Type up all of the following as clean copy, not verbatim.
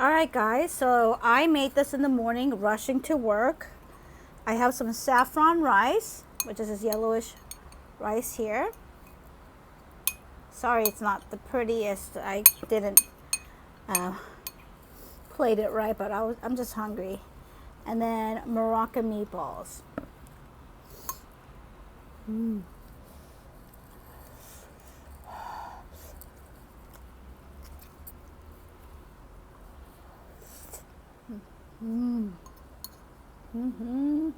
Alright guys, so I made this in the morning rushing to work. I have some saffron rice, which is this yellowish rice here. Sorry it's not the prettiest. I didn't plate it right, but I'm just hungry. And then Moroccan meatballs. Mmm. Mmm. Mm-hmm.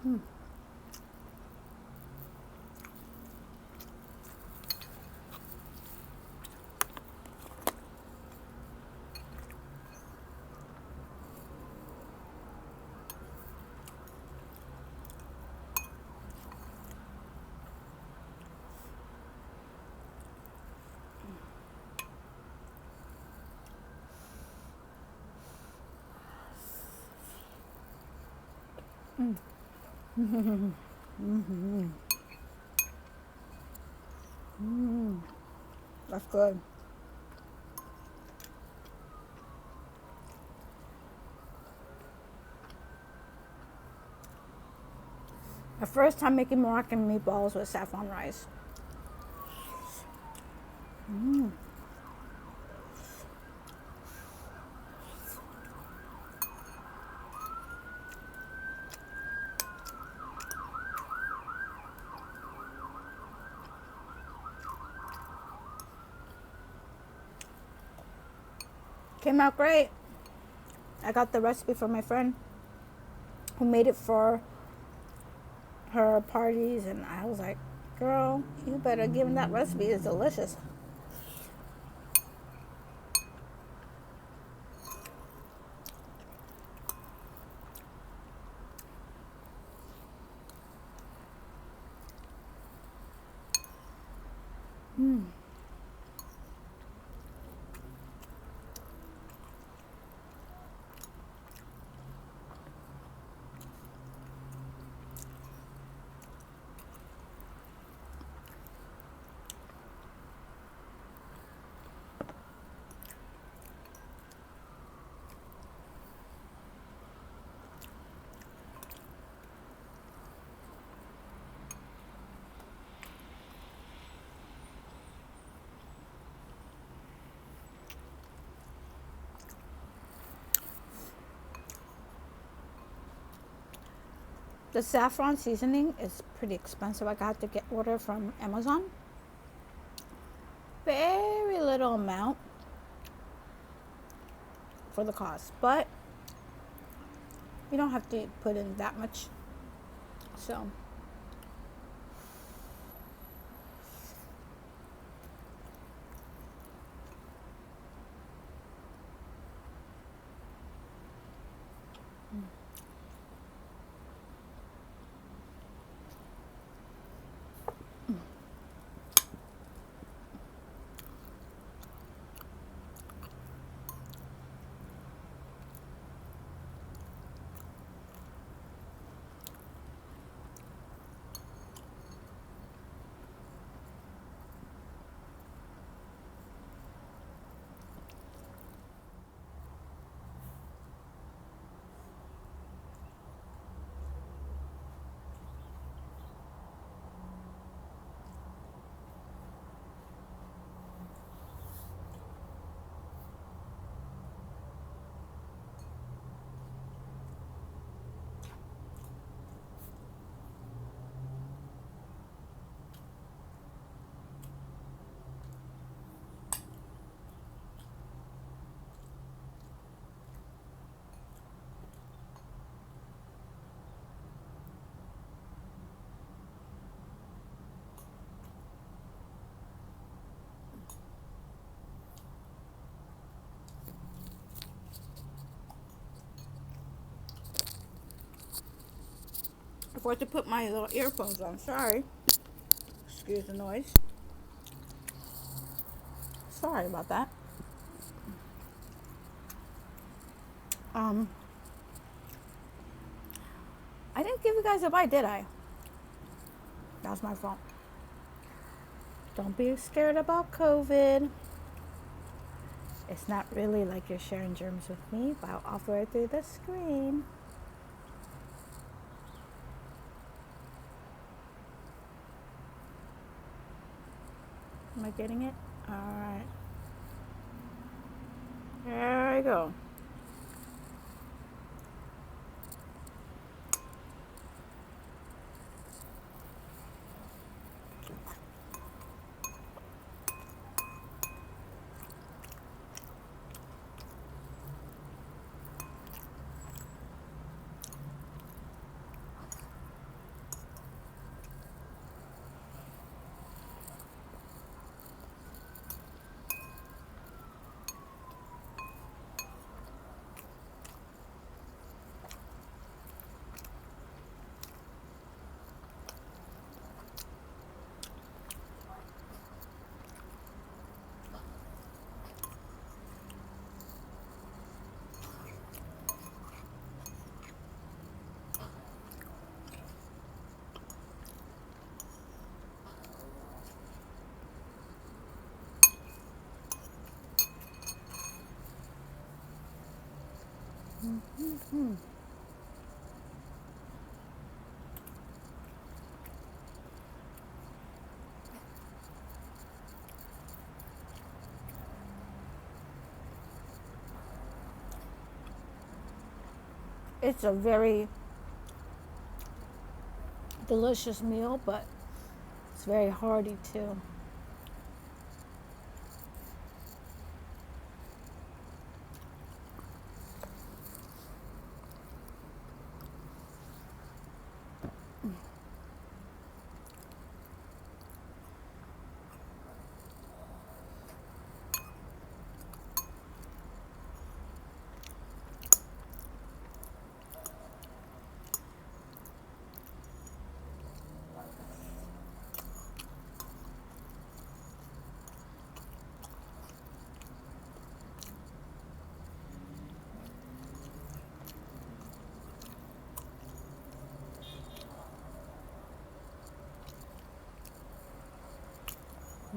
Mm. Mm. Mm-hmm. Mm-hmm. Mm. That's good. My first time making Moroccan meatballs with saffron rice. Mm. Came out great. I got the recipe from my friend who made it for her parties, and I was like, girl, you better give him that recipe. It's delicious. Mm. The saffron seasoning is pretty expensive. I got to get order from Amazon. Very little amount for the cost, but you don't have to put in that much. So I forgot to put my little earphones on. Sorry. Excuse the noise. Sorry about that. Um, I didn't give you guys a bite, did I? That was my fault. Don't be scared about COVID. It's not really like you're sharing germs with me, but I'll offer it through the screen. Am I getting it? All right. There we go. Mm-hmm. It's a very delicious meal, but it's very hearty too.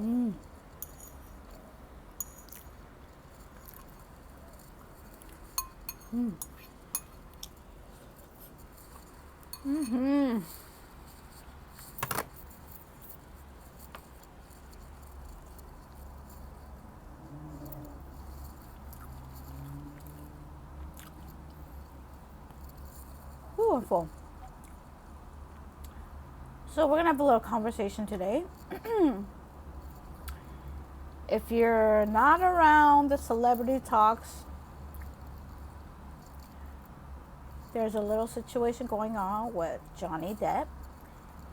Mm. Mm. Mm-hmm. Beautiful. So we're gonna have a little conversation today. If you're not around the celebrity talks, there's a little situation going on with Johnny Depp.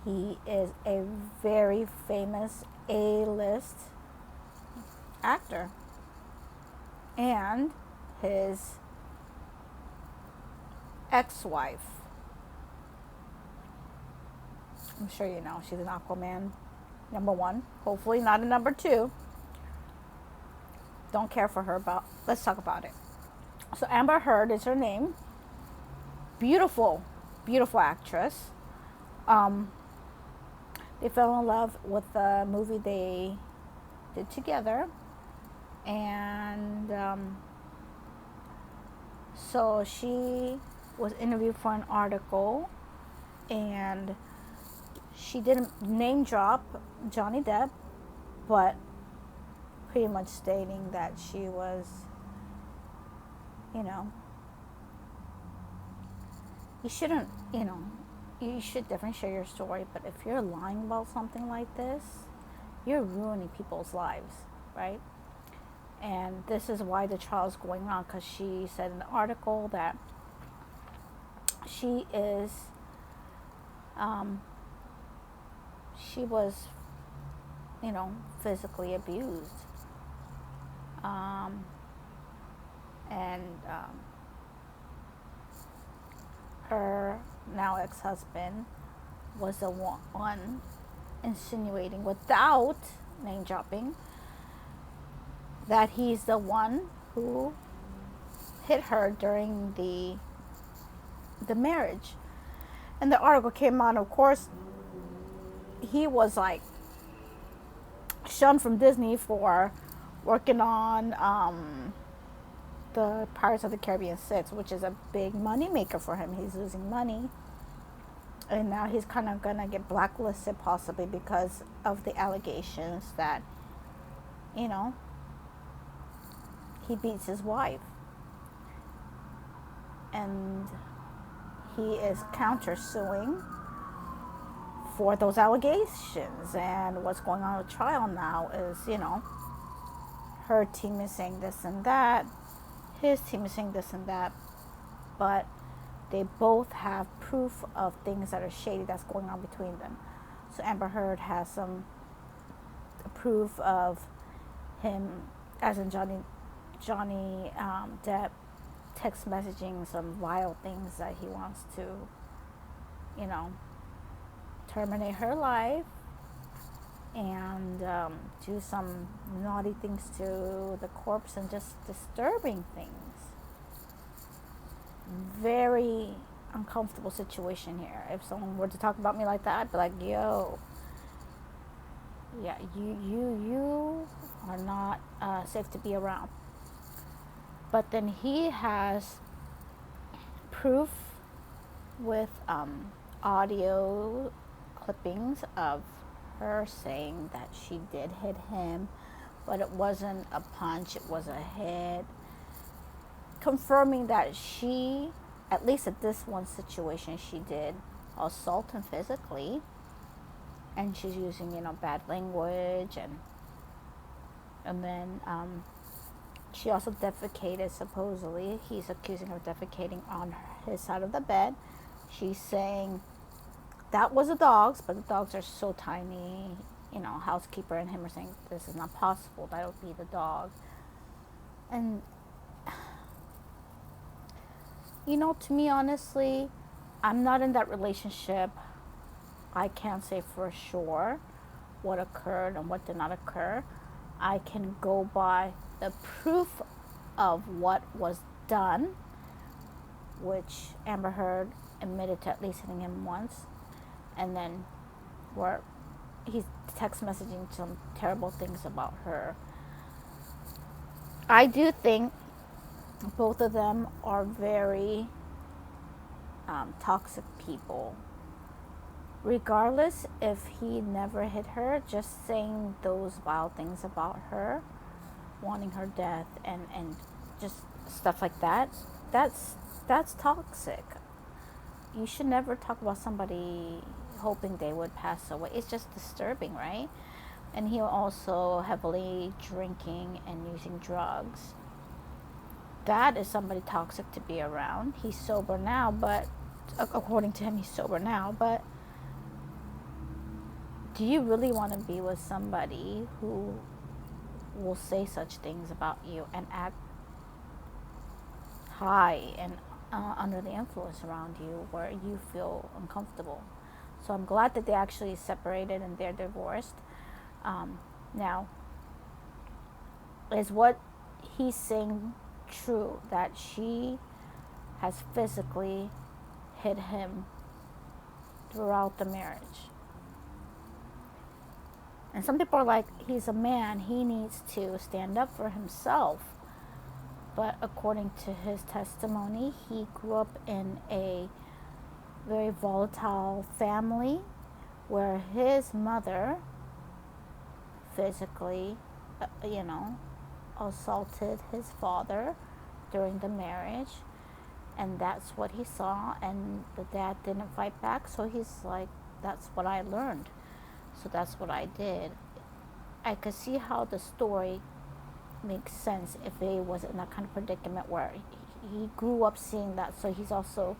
He is a very famous A-list actor. And his ex-wife, I'm sure you know, she's an Aquaman #1. Hopefully not a #2. Don't care for her, but let's talk about it. So Amber Heard is her name. Beautiful, beautiful actress. They fell in love with the movie they did together. And so she was interviewed for an article, and she didn't name drop Johnny Depp, but pretty much stating that she was, you know, you shouldn't, you know, you should definitely share your story, but if you're lying about something like this, you're ruining people's lives, right? And this is why the trial is going on, because she said in the article that she is, she was, you know, physically abused. Her now ex-husband was the one insinuating, without name dropping, that he's the one who hit her during the marriage. And the article came out, of course, he was like shunned from Disney for working on the Pirates of the Caribbean 6, which is a big money maker for him. He's losing money. And now he's kind of going to get blacklisted possibly because of the allegations that, you know, he beats his wife. And he is countersuing for those allegations. And what's going on with trial now is, you know, her team is saying this and that, his team is saying this and that, but they both have proof of things that are shady that's going on between them. So Amber Heard has some proof of him, as in Johnny Depp, text messaging some vile things that he wants to, you know, terminate her life and do some naughty things to the corpse and just disturbing things. Very uncomfortable situation here. If someone were to talk about me like that, I'd be like, yo, yeah, you are not safe to be around. But then he has proof with audio clippings of her saying that she did hit him, but it wasn't a punch, it was a hit. Confirming that she, at least at this one situation, she did assault him physically. And she's using, you know, bad language. And then she also defecated, supposedly. He's accusing her of defecating on his side of the bed. She's saying that was the dogs, but the dogs are so tiny. You know, housekeeper and him are saying this is not possible. That would be the dog. And, you know, to me, honestly, I'm not in that relationship. I can't say for sure what occurred and what did not occur. I can go by the proof of what was done, which Amber Heard admitted to at least hitting him once, and then where he's text messaging some terrible things about her. I do think both of them are very toxic people. Regardless if he never hit her, just saying those vile things about her, wanting her death, and just stuff like that, that's toxic. You should never talk about somebody hoping they would pass away. It's just disturbing, right? And he also heavily drinking and using drugs. That is somebody toxic to be around. He's sober now, but according to him, he's sober now, but do you really want to be with somebody who will say such things about you and act high and under the influence around you where you feel uncomfortable? So I'm glad that they actually separated and they're divorced. Now, is what he's saying true, that she has physically hit him throughout the marriage? And some people are like, he's a man, he needs to stand up for himself. But according to his testimony, he grew up in a very volatile family where his mother physically, assaulted his father during the marriage. And that's what he saw, and the dad didn't fight back, so he's like, that's what I learned. So that's what I did. I could see how the story makes sense if he was in that kind of predicament where he grew up seeing that. So he's also,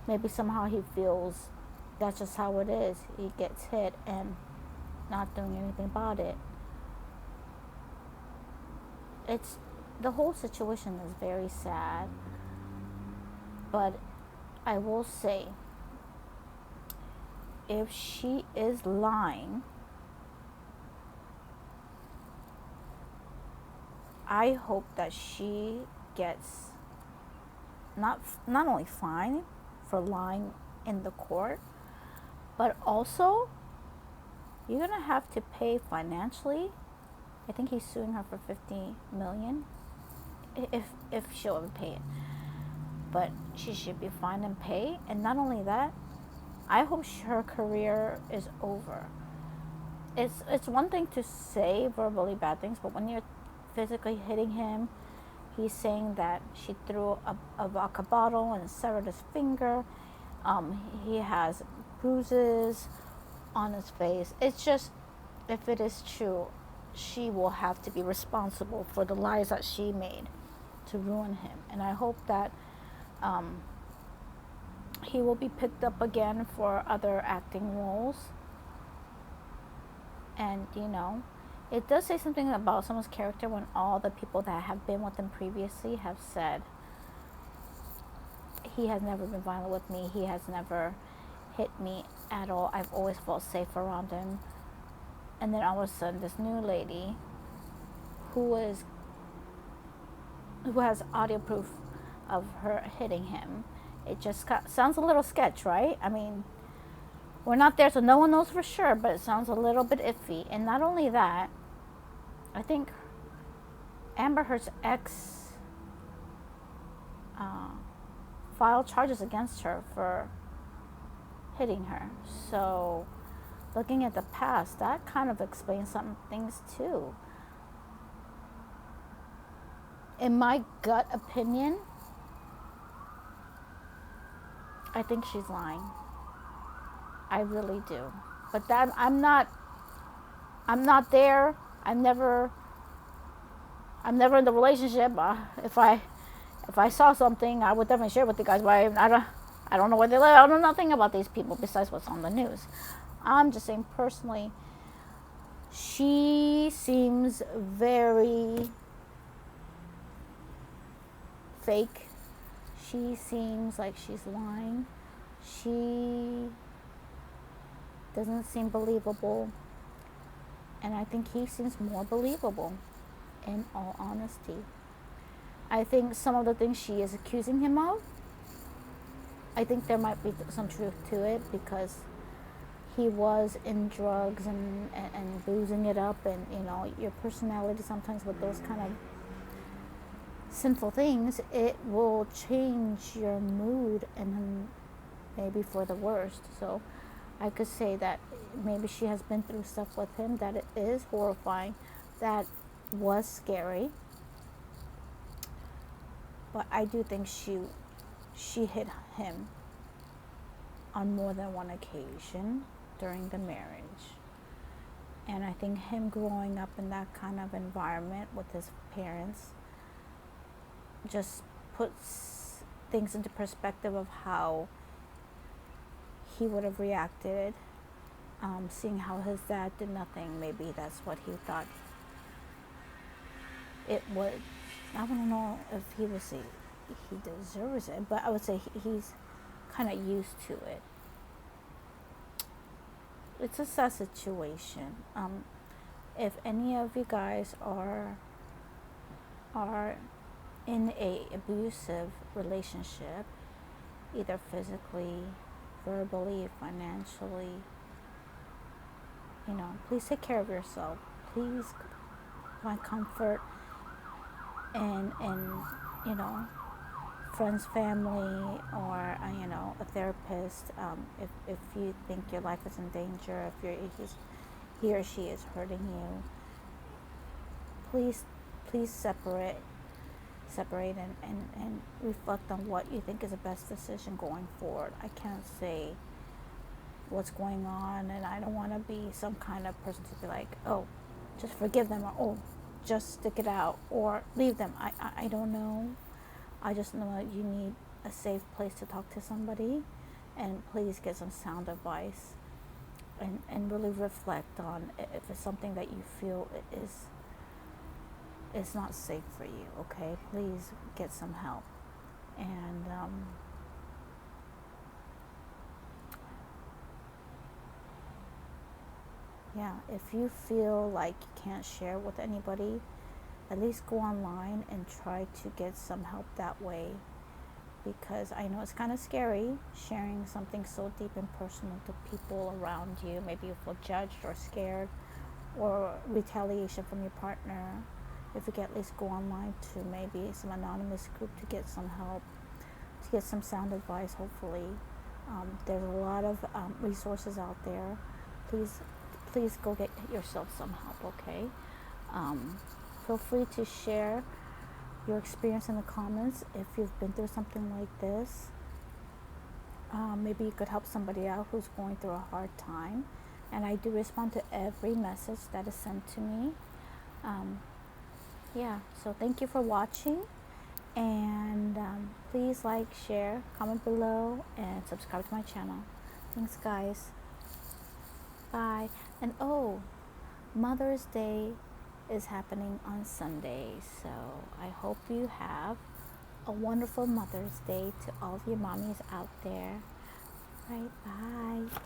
maybe somehow he feels that's just how it is. He gets hit and not doing anything about it. The whole situation is very sad. But I will say, if she is lying, I hope that she gets not only fined for lying in the court, but also you're gonna have to pay financially I think he's suing her for 50 million, if she'll ever pay it. But she should be fined and pay. And not only that, I hope her career is over. It's one thing to say verbally bad things, but when you're physically hitting him, he's saying that she threw a vodka bottle and severed his finger. He has bruises on his face. It's just, if it is true, she will have to be responsible for the lies that she made to ruin him. And I hope that he will be picked up again for other acting roles. And, it does say something about someone's character when all the people that have been with him previously have said, he has never been violent with me, he has never hit me at all, I've always felt safe around him. And then all of a sudden, this new lady who has audio proof of her hitting him, it just sounds a little sketch, right? I mean, we're not there, so no one knows for sure, but it sounds a little bit iffy. And not only that, I think Amber Heard's ex filed charges against her for hitting her. So looking at the past, that kind of explains some things too. In my gut opinion, I think she's lying. I really do. But that I'm not there. I'm never in the relationship. If I saw something, I would definitely share it with you guys. But I don't know where they live. I don't know nothing about these people besides what's on the news. I'm just saying personally, she seems very fake. She seems like she's lying. She doesn't seem believable. And I think he seems more believable, in all honesty. I think some of the things she is accusing him of, I think there might be some truth to it, because he was in drugs and boozing it up, and your personality sometimes with those kind of sinful things, it will change your mood, and maybe for the worst. So I could say that maybe she has been through stuff with him that it is horrifying, that was scary. But I do think she hit him on more than one occasion during the marriage. And I think him growing up in that kind of environment with his parents just puts things into perspective of how he would have reacted, seeing how his dad did nothing. Maybe that's what he thought it would. I don't know if he would say he deserves it, but I would say he's kind of used to it. It's a sad situation. If any of you guys are in a abusive relationship, either physically, verbally, financially, please take care of yourself. Please find comfort in friends, family, or a therapist. If you think your life is in danger, if he or she is hurting you, please separate and reflect on what you think is the best decision going forward. I can't say what's going on, and I don't want to be some kind of person to be like, oh, just forgive them, or oh, just stick it out, or leave them. I don't know. I just know that you need a safe place to talk to somebody, and please get some sound advice, and really reflect on if it's something that you feel is not safe for you. Okay, please get some help. And if you feel like you can't share with anybody, at least go online and try to get some help that way, because I know it's kind of scary sharing something so deep and personal to people around you. Maybe you feel judged or scared, or retaliation from your partner, if you could at least go online to maybe some anonymous group to get some help, to get some sound advice, hopefully. There's a lot of resources out there. Please go get yourself some help, okay? Feel free to share your experience in the comments if you've been through something like this. Maybe you could help somebody out who's going through a hard time. And I do respond to every message that is sent to me. Yeah, so thank you for watching. And please like, share, comment below, and subscribe to my channel. Thanks, guys. Bye. And oh, Mother's Day is happening on Sunday, so I hope you have a wonderful Mother's Day to all of your mommies out there. Right, bye.